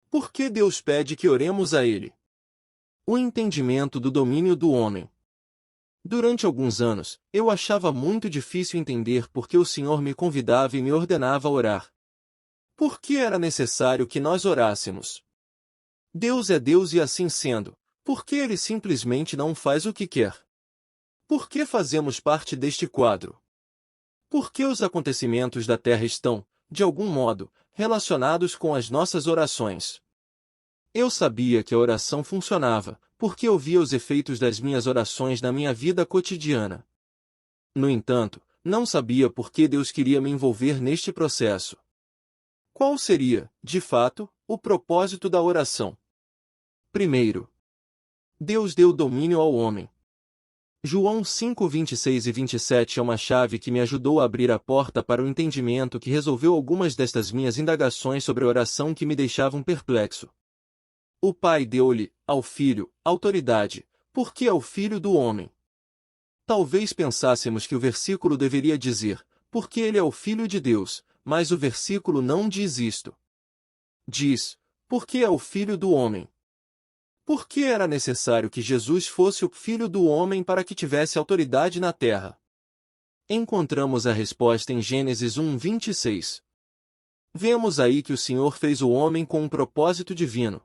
Por que Deus pede que oremos a Ele? O entendimento do domínio do homem. Durante alguns anos, eu achava muito difícil entender por que o Senhor me convidava e me ordenava a orar. Por que era necessário que nós orássemos? Deus é Deus e assim sendo, por que Ele simplesmente não faz o que quer? Por que fazemos parte deste quadro? Por que os acontecimentos da Terra estão, de algum modo, relacionados com as nossas orações? Eu sabia que a oração funcionava, porque eu via os efeitos das minhas orações na minha vida cotidiana. No entanto, não sabia por que Deus queria me envolver neste processo. Qual seria, de fato, o propósito da oração? Primeiro, Deus deu domínio ao homem. João 5:26 e 27 é uma chave que me ajudou a abrir a porta para o entendimento que resolveu algumas destas minhas indagações sobre a oração que me deixavam perplexo. O Pai deu-lhe, ao Filho, autoridade, porque é o Filho do homem. Talvez pensássemos que o versículo deveria dizer, porque ele é o Filho de Deus, mas o versículo não diz isto. Diz, porque é o Filho do homem. Por que era necessário que Jesus fosse o Filho do homem para que tivesse autoridade na terra? Encontramos a resposta em Gênesis 1:26. Vemos aí que o Senhor fez o homem com um propósito divino.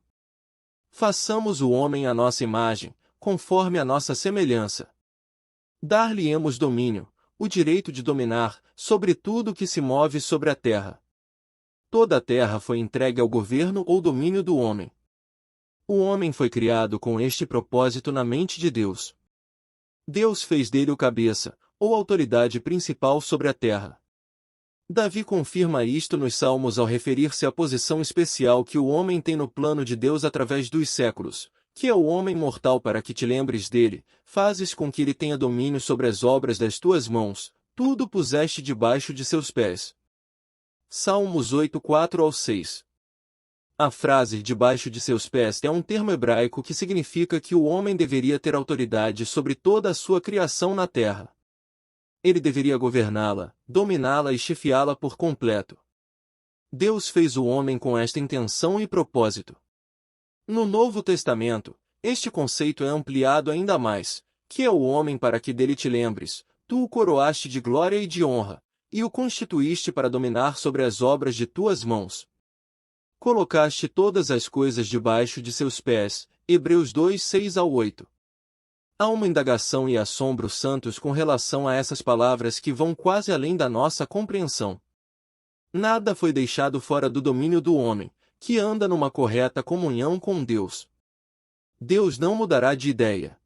Façamos o homem à nossa imagem, conforme a nossa semelhança. Dar-lhe-emos domínio, o direito de dominar, sobre tudo que se move sobre a terra. Toda a terra foi entregue ao governo ou domínio do homem. O homem foi criado com este propósito na mente de Deus. Deus fez dele o cabeça, ou autoridade principal sobre a terra. Davi confirma isto nos Salmos ao referir-se à posição especial que o homem tem no plano de Deus através dos séculos, que é o homem mortal para que te lembres dele, fazes com que ele tenha domínio sobre as obras das tuas mãos, tudo puseste debaixo de seus pés. Salmos 8:4-6. A frase debaixo de seus pés é um termo hebraico que significa que o homem deveria ter autoridade sobre toda a sua criação na terra. Ele deveria governá-la, dominá-la e chefiá-la por completo. Deus fez o homem com esta intenção e propósito. No Novo Testamento, este conceito é ampliado ainda mais, que é o homem para que dele te lembres, tu o coroaste de glória e de honra, e o constituíste para dominar sobre as obras de tuas mãos. Colocaste todas as coisas debaixo de seus pés, Hebreus 2:6-8. Há uma indagação e assombro santos com relação a essas palavras que vão quase além da nossa compreensão. Nada foi deixado fora do domínio do homem, que anda numa correta comunhão com Deus. Deus não mudará de ideia.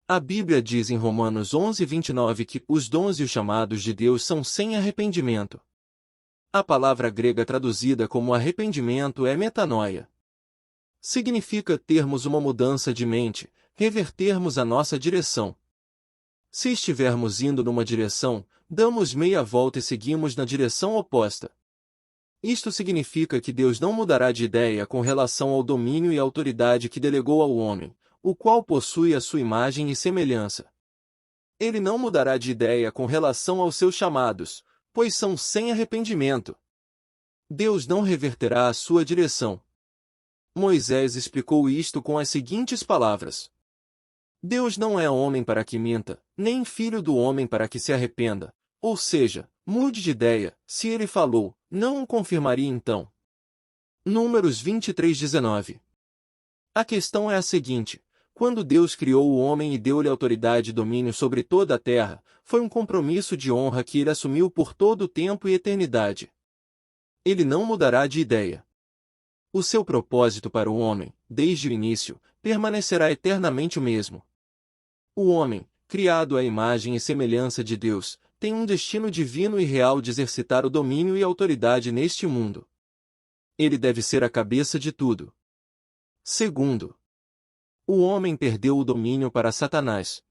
A Bíblia diz em Romanos 11:29 que os dons e os chamados de Deus são sem arrependimento. A palavra grega traduzida como arrependimento é metanoia. Significa termos uma mudança de mente, revertermos a nossa direção. Se estivermos indo numa direção, damos meia volta e seguimos na direção oposta. Isto significa que Deus não mudará de ideia com relação ao domínio e autoridade que delegou ao homem, o qual possui a sua imagem e semelhança. Ele não mudará de ideia com relação aos seus chamados, pois são sem arrependimento. Deus não reverterá a sua direção. Moisés explicou isto com as seguintes palavras: Deus não é homem para que minta, nem filho do homem para que se arrependa. Ou seja, mude de ideia, se ele falou, não o confirmaria então. Números 23:19. A questão é a seguinte: quando Deus criou o homem e deu-lhe autoridade e domínio sobre toda a terra, foi um compromisso de honra que ele assumiu por todo o tempo e eternidade. Ele não mudará de ideia. O seu propósito para o homem, desde o início, permanecerá eternamente o mesmo. O homem, criado à imagem e semelhança de Deus, tem um destino divino e real de exercitar o domínio e autoridade neste mundo. Ele deve ser a cabeça de tudo. Segundo, o homem perdeu o domínio para Satanás.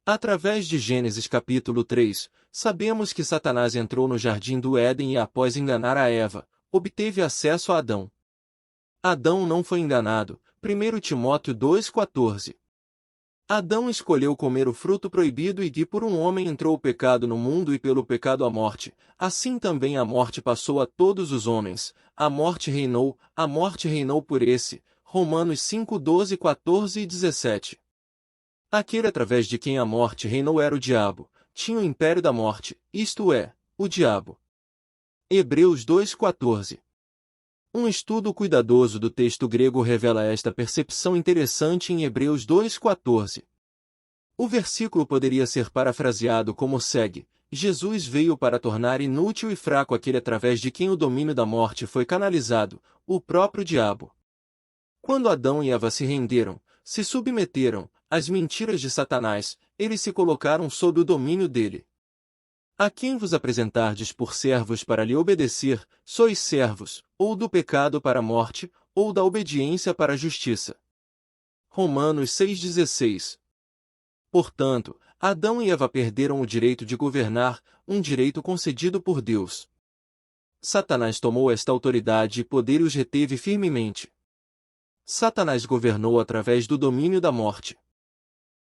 Através de Gênesis capítulo 3, sabemos que Satanás entrou no jardim do Éden e após enganar a Eva, obteve acesso a Adão. Adão não foi enganado, 1 Timóteo 2,14. Adão escolheu comer o fruto proibido e por um homem entrou o pecado no mundo e pelo pecado a morte. Assim também a morte passou a todos os homens. A morte reinou por esse. Romanos 5, 12, 14 e 17. Aquele através de quem a morte reinou era o diabo. Tinha o império da morte, isto é, o diabo. Hebreus 2, 14. Um estudo cuidadoso do texto grego revela esta percepção interessante em Hebreus 2,14. O versículo poderia ser parafraseado como segue: Jesus veio para tornar inútil e fraco aquele através de quem o domínio da morte foi canalizado, o próprio diabo. Quando Adão e Eva se renderam, se submeteram às mentiras de Satanás, eles se colocaram sob o domínio dele. A quem vos apresentardes por servos para lhe obedecer, sois servos, ou do pecado para a morte, ou da obediência para a justiça. Romanos 6,16. Portanto, Adão e Eva perderam o direito de governar, um direito concedido por Deus. Satanás tomou esta autoridade e poder e os reteve firmemente. Satanás governou através do domínio da morte.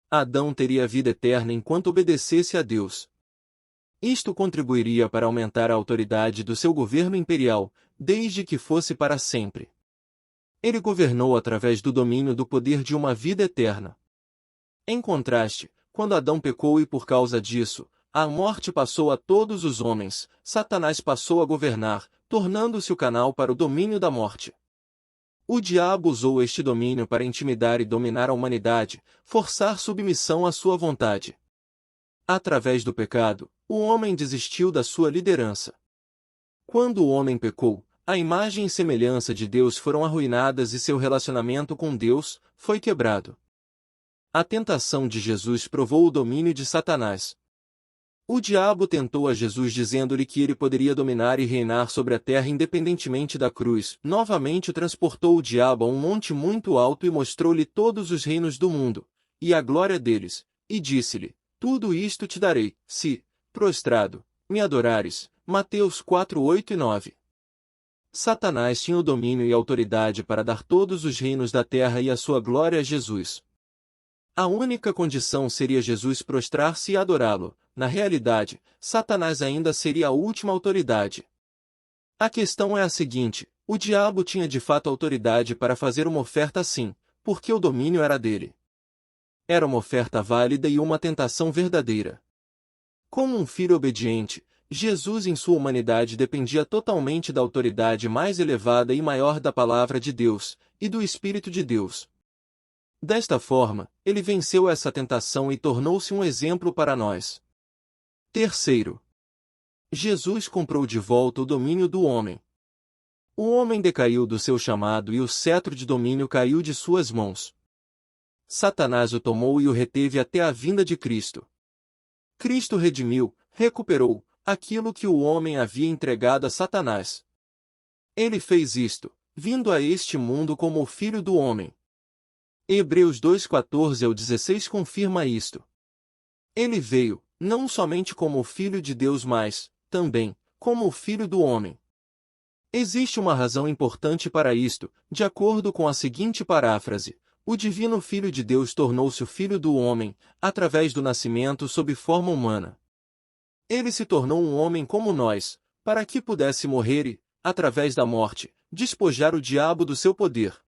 Adão teria vida eterna enquanto obedecesse a Deus. Isto contribuiria para aumentar a autoridade do seu governo imperial, desde que fosse para sempre. Ele governou através do domínio do poder de uma vida eterna. Em contraste, quando Adão pecou e por causa disso, a morte passou a todos os homens, Satanás passou a governar, tornando-se o canal para o domínio da morte. O diabo usou este domínio para intimidar e dominar a humanidade, forçar submissão à sua vontade. Através do pecado, o homem desistiu da sua liderança. Quando o homem pecou, a imagem e semelhança de Deus foram arruinadas e seu relacionamento com Deus foi quebrado. A tentação de Jesus provou o domínio de Satanás. O diabo tentou a Jesus dizendo-lhe que ele poderia dominar e reinar sobre a terra independentemente da cruz. Novamente transportou o diabo a um monte muito alto e mostrou-lhe todos os reinos do mundo, e a glória deles, e disse-lhe: tudo isto te darei, se, prostrado, me adorares. Mateus 4, 8 e 9. Satanás tinha o domínio e autoridade para dar todos os reinos da terra e a sua glória a Jesus. A única condição seria Jesus prostrar-se e adorá-lo. Na realidade, Satanás ainda seria a última autoridade. A questão é a seguinte: o diabo tinha de fato autoridade para fazer uma oferta assim, porque o domínio era dele. Era uma oferta válida e uma tentação verdadeira. Como um filho obediente, Jesus em sua humanidade dependia totalmente da autoridade mais elevada e maior da Palavra de Deus, e do Espírito de Deus. Desta forma, ele venceu essa tentação e tornou-se um exemplo para nós. Terceiro, Jesus comprou de volta o domínio do homem. O homem decaiu do seu chamado e o cetro de domínio caiu de suas mãos. Satanás o tomou e o reteve até a vinda de Cristo. Cristo redimiu, recuperou, aquilo que o homem havia entregado a Satanás. Ele fez isto, vindo a este mundo como o Filho do Homem. Hebreus 2:14 ao 16 confirma isto. Ele veio, não somente como o Filho de Deus, mas, também, como o Filho do Homem. Existe uma razão importante para isto, de acordo com a seguinte paráfrase: o Divino Filho de Deus tornou-se o Filho do Homem, através do nascimento sob forma humana. Ele se tornou um homem como nós, para que pudesse morrer e, através da morte, despojar o diabo do seu poder.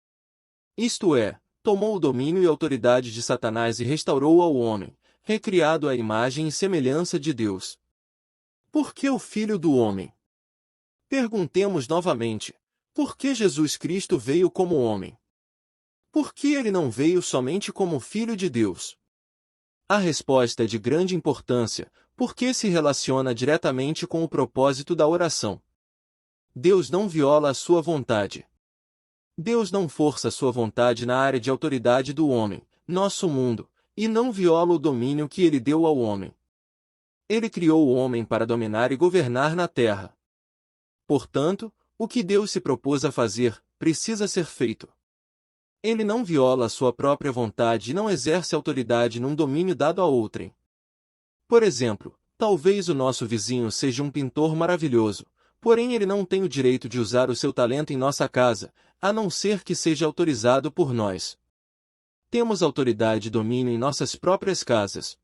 Isto é, tomou o domínio e autoridade de Satanás e restaurou ao homem, recriado à imagem e semelhança de Deus. Por que o Filho do Homem? Perguntemos novamente: por que Jesus Cristo veio como homem? Por que ele não veio somente como Filho de Deus? A resposta é de grande importância, porque se relaciona diretamente com o propósito da oração. Deus não viola a sua vontade. Deus não força a sua vontade na área de autoridade do homem, nosso mundo, e não viola o domínio que ele deu ao homem. Ele criou o homem para dominar e governar na terra. Portanto, o que Deus se propôs a fazer, precisa ser feito. Ele não viola a sua própria vontade e não exerce autoridade num domínio dado a outrem. Por exemplo, talvez o nosso vizinho seja um pintor maravilhoso, porém ele não tem o direito de usar o seu talento em nossa casa, a não ser que seja autorizado por nós. Temos autoridade e domínio em nossas próprias casas.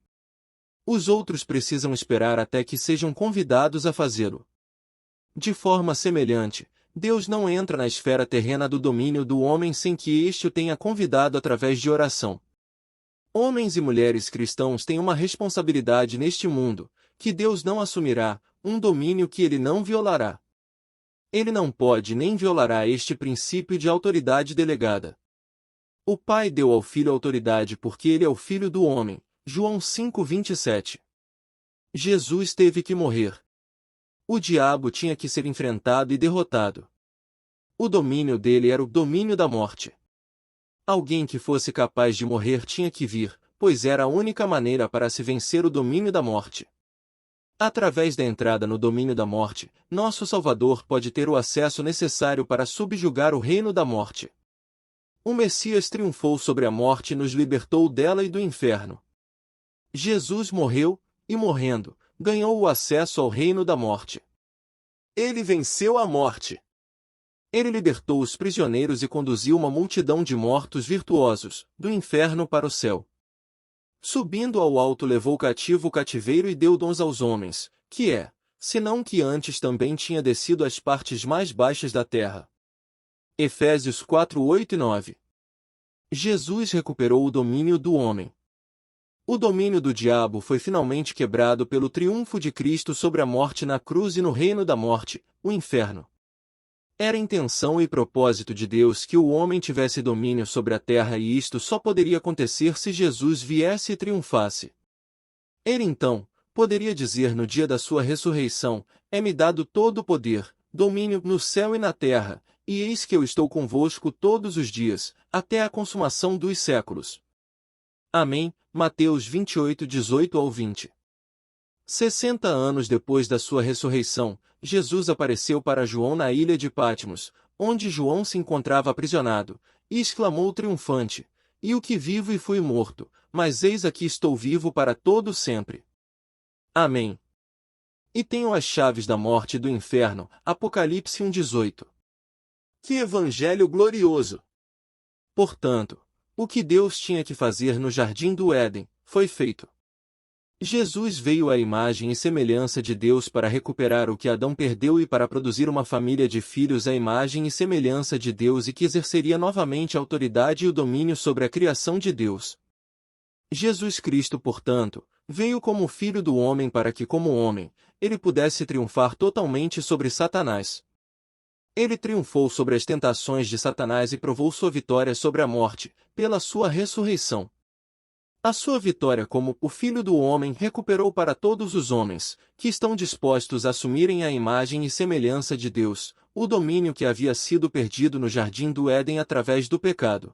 Os outros precisam esperar até que sejam convidados a fazê-lo. De forma semelhante, Deus não entra na esfera terrena do domínio do homem sem que este o tenha convidado através de oração. Homens e mulheres cristãos têm uma responsabilidade neste mundo, que Deus não assumirá, um domínio que ele não violará. Ele não pode nem violará este princípio de autoridade delegada. O Pai deu ao Filho autoridade porque ele é o Filho do homem. João 5:27. Jesus teve que morrer. O diabo tinha que ser enfrentado e derrotado. O domínio dele era o domínio da morte. Alguém que fosse capaz de morrer tinha que vir, pois era a única maneira para se vencer o domínio da morte. Através da entrada no domínio da morte, nosso Salvador pode ter o acesso necessário para subjugar o reino da morte. O Messias triunfou sobre a morte e nos libertou dela e do inferno. Jesus morreu, e morrendo, ganhou o acesso ao reino da morte. Ele venceu a morte. Ele libertou os prisioneiros e conduziu uma multidão de mortos virtuosos, do inferno para o céu. Subindo ao alto levou cativo o cativeiro e deu dons aos homens, que é, senão que antes também tinha descido às partes mais baixas da terra. Efésios 4:8 e 9. Jesus recuperou o domínio do homem. O domínio do diabo foi finalmente quebrado pelo triunfo de Cristo sobre a morte na cruz e no reino da morte, o inferno. Era intenção e propósito de Deus que o homem tivesse domínio sobre a terra e isto só poderia acontecer se Jesus viesse e triunfasse. Ele então poderia dizer no dia da sua ressurreição: é-me dado todo o poder, domínio no céu e na terra, e eis que eu estou convosco todos os dias, até a consumação dos séculos. Amém. Mateus 28:18-20. 60 anos depois da sua ressurreição, Jesus apareceu para João na ilha de Patmos, onde João se encontrava aprisionado, e exclamou triunfante: "E o que vivo e fui morto, mas eis aqui estou vivo para todo sempre. Amém. E tenho as chaves da morte e do inferno." Apocalipse 1:18. Que evangelho glorioso! Portanto, o que Deus tinha que fazer no jardim do Éden, foi feito. Jesus veio à imagem e semelhança de Deus para recuperar o que Adão perdeu e para produzir uma família de filhos à imagem e semelhança de Deus e que exerceria novamente a autoridade e o domínio sobre a criação de Deus. Jesus Cristo, portanto, veio como Filho do homem para que, como homem, ele pudesse triunfar totalmente sobre Satanás. Ele triunfou sobre as tentações de Satanás e provou sua vitória sobre a morte, pela sua ressurreição. A sua vitória como o Filho do homem recuperou para todos os homens, que estão dispostos a assumirem a imagem e semelhança de Deus, o domínio que havia sido perdido no jardim do Éden através do pecado.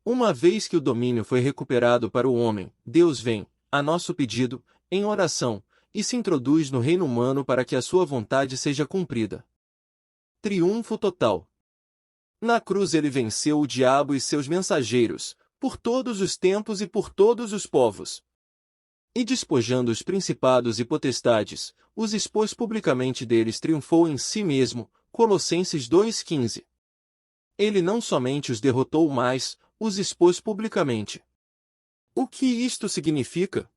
Uma vez que o domínio foi recuperado para o homem, Deus vem, a nosso pedido, em oração, e se introduz no reino humano para que a sua vontade seja cumprida. Triunfo total. Na cruz ele venceu o diabo e seus mensageiros, por todos os tempos e por todos os povos. E despojando os principados e potestades, os expôs publicamente deles, triunfou em si mesmo. Colossenses 2:15. Ele não somente os derrotou, mas os expôs publicamente. O que isto significa?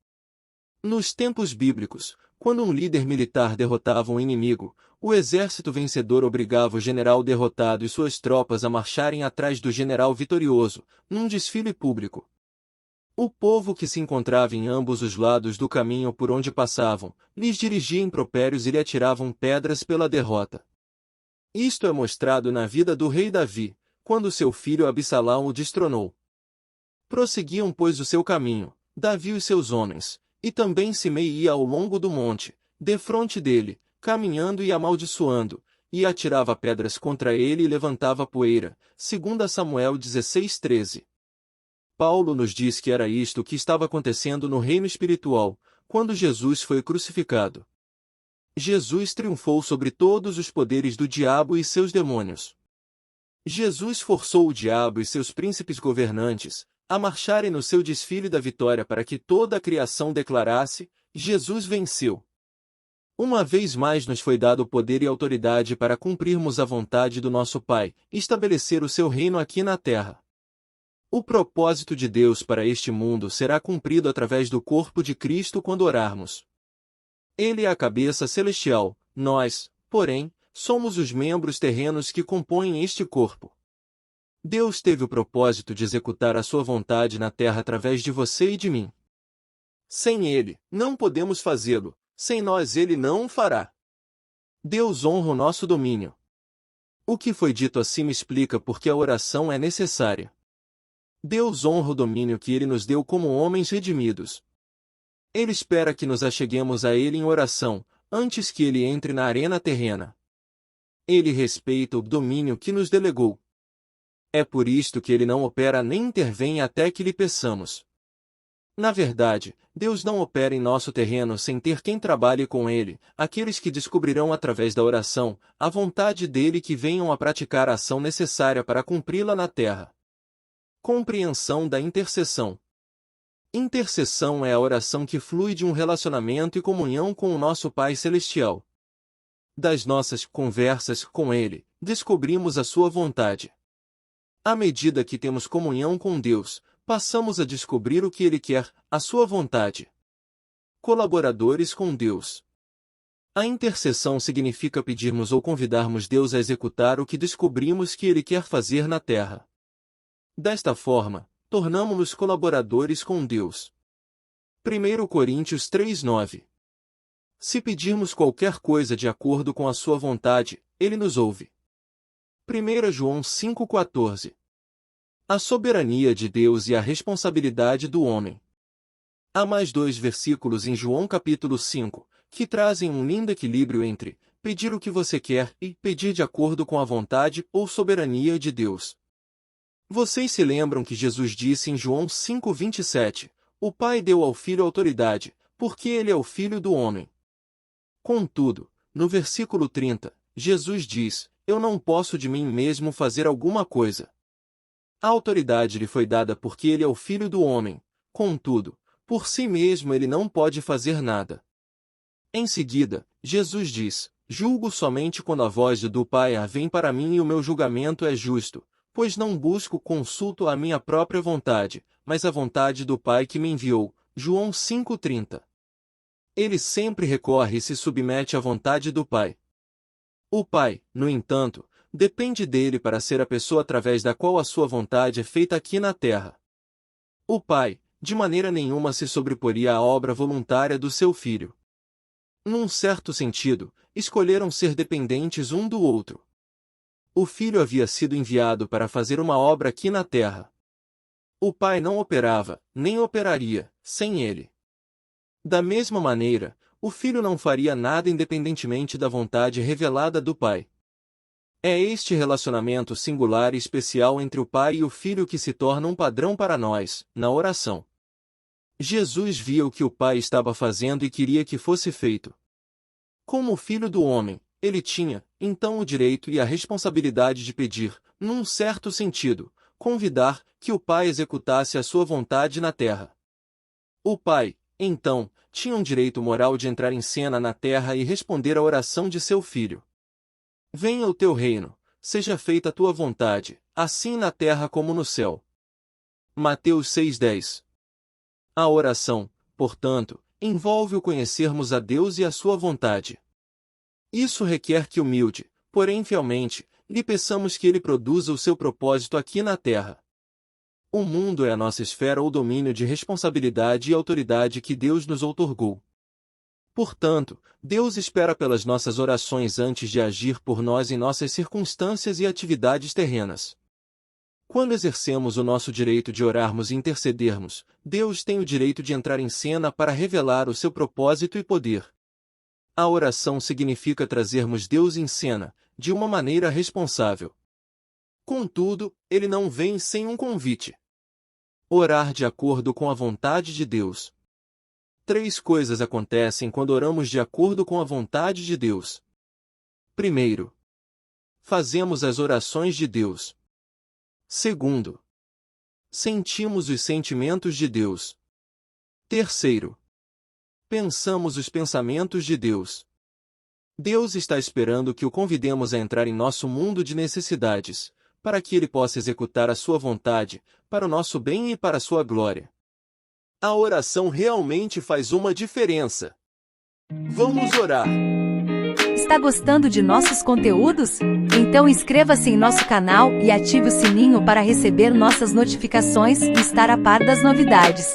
Nos tempos bíblicos, quando um líder militar derrotava um inimigo, o exército vencedor obrigava o general derrotado e suas tropas a marcharem atrás do general vitorioso, num desfile público. O povo que se encontrava em ambos os lados do caminho por onde passavam, lhes dirigia impropérios e lhe atiravam pedras pela derrota. Isto é mostrado na vida do rei Davi, quando seu filho Absalão o destronou. Prosseguiam, pois, o seu caminho, Davi e seus homens, e também Simei ia ao longo do monte, defronte dele, caminhando e amaldiçoando, e atirava pedras contra ele e levantava poeira, 2 Samuel 16:13. Paulo nos diz que era isto que estava acontecendo no reino espiritual, quando Jesus foi crucificado. Jesus triunfou sobre todos os poderes do diabo e seus demônios. Jesus forçou o diabo e seus príncipes governantes a marcharem no seu desfile da vitória para que toda a criação declarasse: Jesus venceu. Uma vez mais nos foi dado poder e autoridade para cumprirmos a vontade do nosso Pai, estabelecer o seu reino aqui na terra. O propósito de Deus para este mundo será cumprido através do corpo de Cristo quando orarmos. Ele é a cabeça celestial, nós, porém, somos os membros terrenos que compõem este corpo. Deus teve o propósito de executar a sua vontade na terra através de você e de mim. Sem Ele, não podemos fazê-lo, sem nós Ele não o fará. Deus honra o nosso domínio. O que foi dito acima explica por que a oração é necessária. Deus honra o domínio que Ele nos deu como homens redimidos. Ele espera que nos acheguemos a Ele em oração, antes que Ele entre na arena terrena. Ele respeita o domínio que nos delegou. É por isto que Ele não opera nem intervém até que lhe peçamos. Na verdade, Deus não opera em nosso terreno sem ter quem trabalhe com Ele, aqueles que descobrirão através da oração a vontade dEle que venham a praticar a ação necessária para cumpri-la na terra. Compreensão da intercessão. Intercessão é a oração que flui de um relacionamento e comunhão com o nosso Pai Celestial. Das nossas conversas com Ele, descobrimos a sua vontade. À medida que temos comunhão com Deus, passamos a descobrir o que Ele quer, a sua vontade. Colaboradores com Deus. A intercessão significa pedirmos ou convidarmos Deus a executar o que descobrimos que Ele quer fazer na terra. Desta forma, tornamo-nos colaboradores com Deus. 1 Coríntios 3:9. Se pedirmos qualquer coisa de acordo com a sua vontade, Ele nos ouve. 1 João 5:14. A soberania de Deus e a responsabilidade do homem. Há mais 2 versículos em João capítulo 5, que trazem um lindo equilíbrio entre pedir o que você quer e pedir de acordo com a vontade ou soberania de Deus. Vocês se lembram que Jesus disse em João 5:27, o Pai deu ao Filho autoridade, porque ele é o Filho do homem. Contudo, no versículo 30, Jesus diz, eu não posso de mim mesmo fazer alguma coisa. A autoridade lhe foi dada porque ele é o Filho do homem, contudo, por si mesmo ele não pode fazer nada. Em seguida, Jesus diz, julgo somente quando a voz do Pai vem para mim e o meu julgamento é justo, pois não busco consulto a minha própria vontade, mas a vontade do Pai que me enviou. João 5:30. Ele sempre recorre e se submete à vontade do Pai. O Pai, no entanto, depende dele para ser a pessoa através da qual a sua vontade é feita aqui na terra. O Pai, de maneira nenhuma se sobreporia à obra voluntária do seu Filho. Num certo sentido, escolheram ser dependentes um do outro. O Filho havia sido enviado para fazer uma obra aqui na terra. O Pai não operava, nem operaria, sem ele. Da mesma maneira, o Filho não faria nada independentemente da vontade revelada do Pai. É este relacionamento singular e especial entre o Pai e o Filho que se torna um padrão para nós, na oração. Jesus via o que o Pai estava fazendo e queria que fosse feito. Como o Filho do homem, ele tinha, então, o direito e a responsabilidade de pedir, num certo sentido, convidar, que o Pai executasse a sua vontade na terra. O Pai, então, tinha um direito moral de entrar em cena na terra e responder à oração de seu Filho. Venha o teu reino, seja feita a tua vontade, assim na terra como no céu. Mateus 6:10. A oração, portanto, envolve o conhecermos a Deus e a sua vontade. Isso requer que humilde, porém fielmente, lhe peçamos que ele produza o seu propósito aqui na terra. O mundo é a nossa esfera ou domínio de responsabilidade e autoridade que Deus nos outorgou. Portanto, Deus espera pelas nossas orações antes de agir por nós em nossas circunstâncias e atividades terrenas. Quando exercemos o nosso direito de orarmos e intercedermos, Deus tem o direito de entrar em cena para revelar o seu propósito e poder. A oração significa trazermos Deus em cena, de uma maneira responsável. Contudo, ele não vem sem um convite. Orar de acordo com a vontade de Deus. 3 coisas acontecem quando oramos de acordo com a vontade de Deus. Primeiro, fazemos as orações de Deus. Segundo, sentimos os sentimentos de Deus. Terceiro, pensamos os pensamentos de Deus. Deus está esperando que o convidemos a entrar em nosso mundo de necessidades, para que Ele possa executar a sua vontade, para o nosso bem e para a sua glória. A oração realmente faz uma diferença. Vamos orar. Está gostando de nossos conteúdos? Então inscreva-se em nosso canal e ative o sininho para receber nossas notificações e estar a par das novidades.